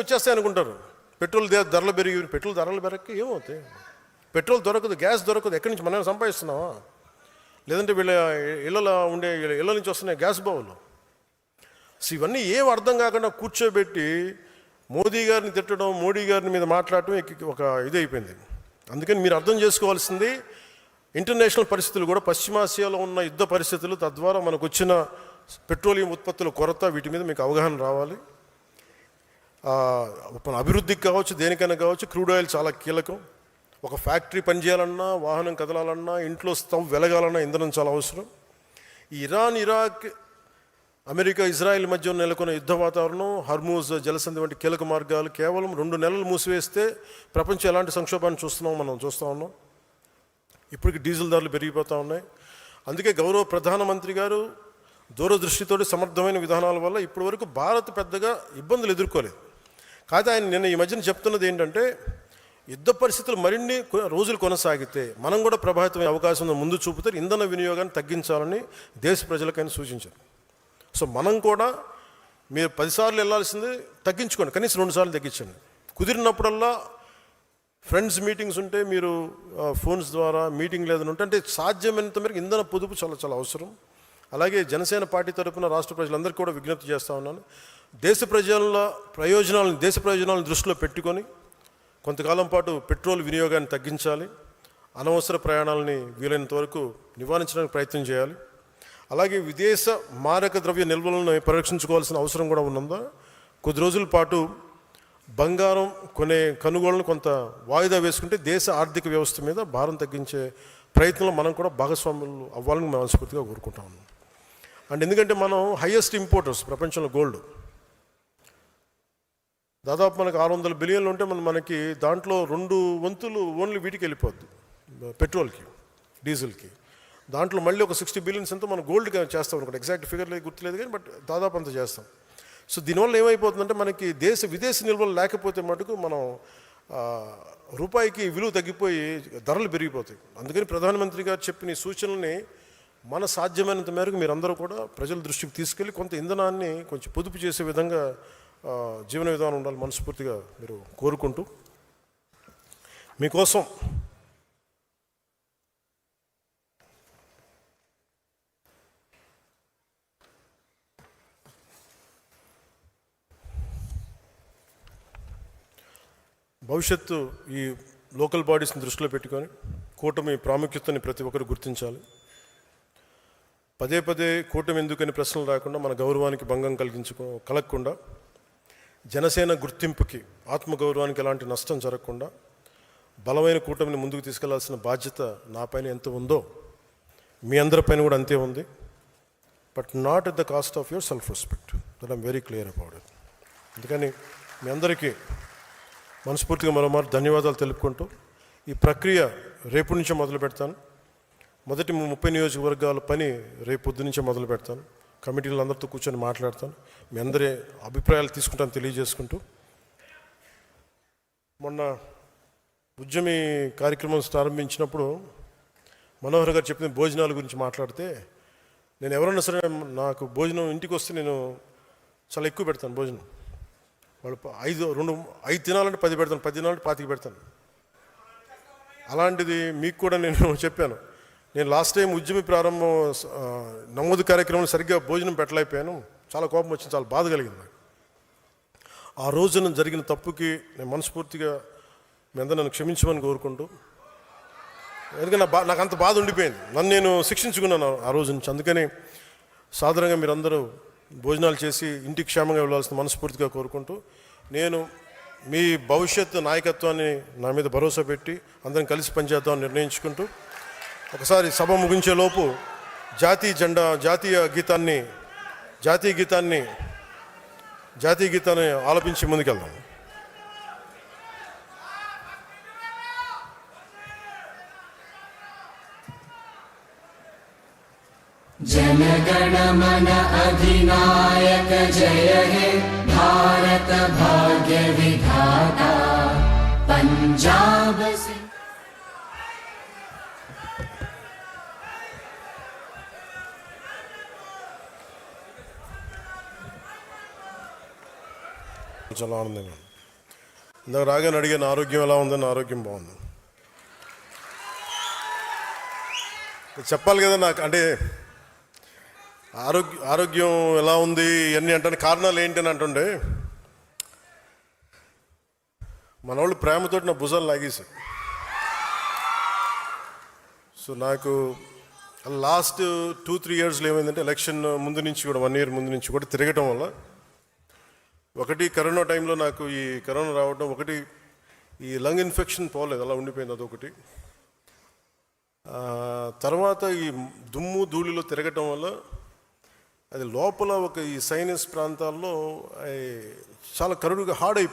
వచ్చేస్తాయి అనుకుంటారు. పెట్రోల్ ధరలు పెట్రోల్ ధరలు పెరగక ఏమవుతాయి? పెట్రోల్ దొరకదు, గ్యాస్ దొరకదు. ఎక్కడి నుంచి మనం సంపాదిస్తున్నావా? లేదంటే వీళ్ళ ఇళ్ళ నుంచి వస్తున్నాయి గ్యాస్ బావులు. సో ఇవన్నీ ఏం అర్థం కాకుండా కూర్చోబెట్టి మోదీ గారిని తిట్టడం, మోడీ గారిని మీద మాట్లాడటం ఒక ఇది అయిపోయింది. అందుకని మీరు అర్థం చేసుకోవాల్సింది ఇంటర్నేషనల్ పరిస్థితులు కూడా, పశ్చిమాసియాలో ఉన్న యుద్ధ పరిస్థితులు, తద్వారా మనకు వచ్చిన పెట్రోలియం ఉత్పత్తుల కొరత, వీటి మీద మీకు అవగాహన రావాలి. అభివృద్ధికి కావచ్చు, దేనికైనా కావచ్చు, క్రూడ్ ఆయిల్ చాలా కీలకం. ఒక ఫ్యాక్టరీ పనిచేయాలన్నా, వాహనం కదలాలన్నా, ఇంట్లో స్టవ్ వెలగాలన్నా ఇంధనం చాలా అవసరం. ఈ ఇరాన్, ఇరాక్, అమెరికా, ఇజ్రాయెల్ మధ్య నెలకొన్న యుద్ధ వాతావరణం, హర్మూజ్ జలసంధి వంటి కీలక మార్గాలు కేవలం 2 నెలలు మూసివేస్తే ప్రపంచం ఎలాంటి సంక్షోభాన్ని మనం చూస్తూ ఉన్నాం. ఇప్పటికి డీజిల్ ధరలు పెరిగిపోతూ ఉన్నాయి. అందుకే గౌరవ ప్రధానమంత్రి గారు దూరదృష్టితోటి సమర్థమైన విధానాల వల్ల ఇప్పటి వరకు భారత్ పెద్దగా ఇబ్బందులు ఎదుర్కోలేదు. కాకపోతే ఆయన నిన్న ఈ మధ్యన చెప్తున్నది ఏంటంటే, యుద్ధ పరిస్థితులు మరిన్ని రోజులు కొనసాగితే మనం కూడా ప్రభావితమైన అవకాశం ముందు చూపుతారు. ఇంధన వినియోగాన్ని తగ్గించాలని దేశ ప్రజలకైనా సూచించారు. సో మనం కూడా మీరు 10 సార్లు వెళ్ళాల్సింది తగ్గించుకోండి, కనీసం 2 సార్లు తగ్గించండి. కుదిరినప్పుడల్లా ఫ్రెండ్స్ మీటింగ్స్ ఉంటే మీరు ఫోన్స్ ద్వారా మీటింగ్ లేదని ఉంటే, అంటే సాధ్యమైనంత మేరకు ఇంధన పొదుపు చాలా చాలా అవసరం. అలాగే జనసేన పార్టీ తరఫున రాష్ట్ర ప్రజలందరికీ కూడా విజ్ఞప్తి చేస్తూ ఉన్నాను. దేశ ప్రయోజనాలను దృష్టిలో పెట్టుకొని కొంతకాలం పాటు పెట్రోల్ వినియోగాన్ని తగ్గించాలి. అనవసర ప్రయాణాలని వీలైనంత వరకు నివారించడానికి ప్రయత్నం చేయాలి. అలాగే విదేశ మారక ద్రవ్య నిల్వలను పరిరక్షించుకోవాల్సిన అవసరం కూడా ఉన్నదా. కొద్ది రోజుల పాటు బంగారం కొనుగోళ్లను కొంత వాయిదా వేసుకుంటే దేశ ఆర్థిక వ్యవస్థ మీద భారం తగ్గించే ప్రయత్నంలో మనం కూడా భాగస్వాములు అవ్వాలని మనస్ఫూర్తిగా కోరుకుంటా ఉన్నాం. అండ్ ఎందుకంటే మనం హైయెస్ట్ ఇంపోర్టర్స్ ప్రపంచంలో గోల్డ్. దాదాపు మనకు 600 బిలియన్లు ఉంటే మనకి దాంట్లో 2 వంతులు ఓన్లీ వీటికి వెళ్ళిపోద్ది, పెట్రోల్కి, డీజిల్కి. దాంట్లో మళ్ళీ ఒక 60 బిలియన్స్ అంతా మనం గోల్డ్గా చేస్తాం అనుకోండి. ఎగ్జాక్ట్ ఫిగర్ గుర్తులేదు కానీ బట్ దాదాపు అంత చేస్తాం. సో దీనివల్ల ఏమైపోతుందంటే మనకి విదేశీ నిల్వలు లేకపోతే మటుకు మనం రూపాయికి విలువ తగ్గిపోయి ధరలు పెరిగిపోతాయి. అందుకని ప్రధానమంత్రి గారు చెప్పిన ఈ సూచనల్ని మన సాధ్యమైనంత మేరకు మీరందరూ కూడా ప్రజల దృష్టికి తీసుకెళ్ళి కొంత ఇంధనాన్ని కొంచెం పొదుపు చేసే విధంగా జీవన విధానం ఉండాలి మనస్ఫూర్తిగా మీరు కోరుకుంటూ, మీకోసం భవిష్యత్తు ఈ లోకల్ బాడీస్ని దృష్టిలో పెట్టుకొని కూటమి ప్రాముఖ్యతని ప్రతి ఒక్కరు గుర్తించాలి. పదే కూటమి ఎందుకని ప్రశ్నలు రాకుండా, మన గౌరవానికి భంగం కలగకుండా, జనసేన గుర్తింపుకి, ఆత్మగౌరవానికి ఎలాంటి నష్టం జరగకుండా బలమైన కూటమిని ముందుకు తీసుకెళ్లాల్సిన బాధ్యత నా పైన ఎంత ఉందో మీ అందరిపైన కూడా అంతే ఉంది. But not at the cost of your self respect. That I'm very clear about it. అందుకని మీ అందరికీ మనస్ఫూర్తిగా మరోమారు ధన్యవాదాలు తెలుపుకుంటూ, ఈ ప్రక్రియ రేపు నుంచే మొదలు పెడతాను. మొదటి 30 నియోజకవర్గాల పని రేపు పొద్దు నుంచే మొదలు పెడతాను. కమిటీలు అందరితో కూర్చొని మాట్లాడతాను. మీ అందరి అభిప్రాయాలు తీసుకుంటాను తెలియజేసుకుంటూ, మొన్న ఉద్యమి కార్యక్రమం ప్రారంభించినప్పుడు మనోహర్ గారు చెప్పిన భోజనాల గురించి మాట్లాడితే, నేను ఎవరన్నా సరే నాకు భోజనం ఇంటికి వస్తే నేను చాలా ఎక్కువ పెడతాను భోజనం. వాళ్ళు 5 తినాలంటే 10 పెడతాను, 10 తినాలంటే 25 పెడతాను. అలాంటిది మీకు కూడా నేను చెప్పాను. నేను లాస్ట్ టైం ఉద్యమి ప్రారంభం నమోదు కార్యక్రమంలో సరిగ్గా భోజనం పెట్టలేకపోయాను. చాలా కోపం వచ్చింది, చాలా బాధ కలిగింది నాకు. ఆ రోజున జరిగిన తప్పుకి నేను మనస్ఫూర్తిగా మీ అందరూ నన్ను క్షమించమని కోరుకుంటూ, ఎందుకంటే నాకు అంత బాధ ఉండిపోయింది, నన్ను నేను శిక్షించుకున్నాను ఆ రోజు నుంచి. అందుకని సాధారణంగా మీరందరూ భోజనాలు చేసి ఇంటికి క్షేమంగా వెళ్ళాల్సిన మనస్ఫూర్తిగా కోరుకుంటూ, నేను మీ భవిష్యత్తు నాయకత్వాన్ని నా మీద భరోసా పెట్టి అందరం కలిసి పనిచేద్దామని నిర్ణయించుకుంటూ, ఒకసారి సభ ముగించే లోపు జాతీయ గీతాన్ని ఆలపించి ముందుకెళ్దాం. जनगण मन अधिनायक जय हे भारत भाग्य विधाता पंजाब से। चलो आनंद ఇందాక రాగానే అడిగాను ఆరోగ్యం ఎలా ఉందని. ఆరోగ్యం బాగుంది. చెప్పాలి కదా నాకు, అంటే ఆరోగ్యం ఎలా ఉంది ఇవన్నీ అంటే కారణాలు ఏంటి అని అంటుండే, మన వాళ్ళు ప్రేమతోటి నా భుజాలు లాగేశారు. సో నాకు లాస్ట్ 2-3 ఇయర్స్లో ఏమైందంటే, ఎలక్షన్ ముందు నుంచి కూడా 1 ఇయర్ ముందు నుంచి కూడా తిరగటం వల్ల, ఒకటి కరోనా టైంలో నాకు ఈ కరోనా రావడం, ఒకటి ఈ లంగ్ ఇన్ఫెక్షన్ పోలేదు, అలా ఉండిపోయింది, అదొకటి. తర్వాత ఈ దుమ్ము ధూళిలో తిరగటం వల్ల అది లోపల ఒక ఈ సైనస్ ప్రాంతాల్లో చాలా కరుడుగా హార్డ్ అయిపోయింది.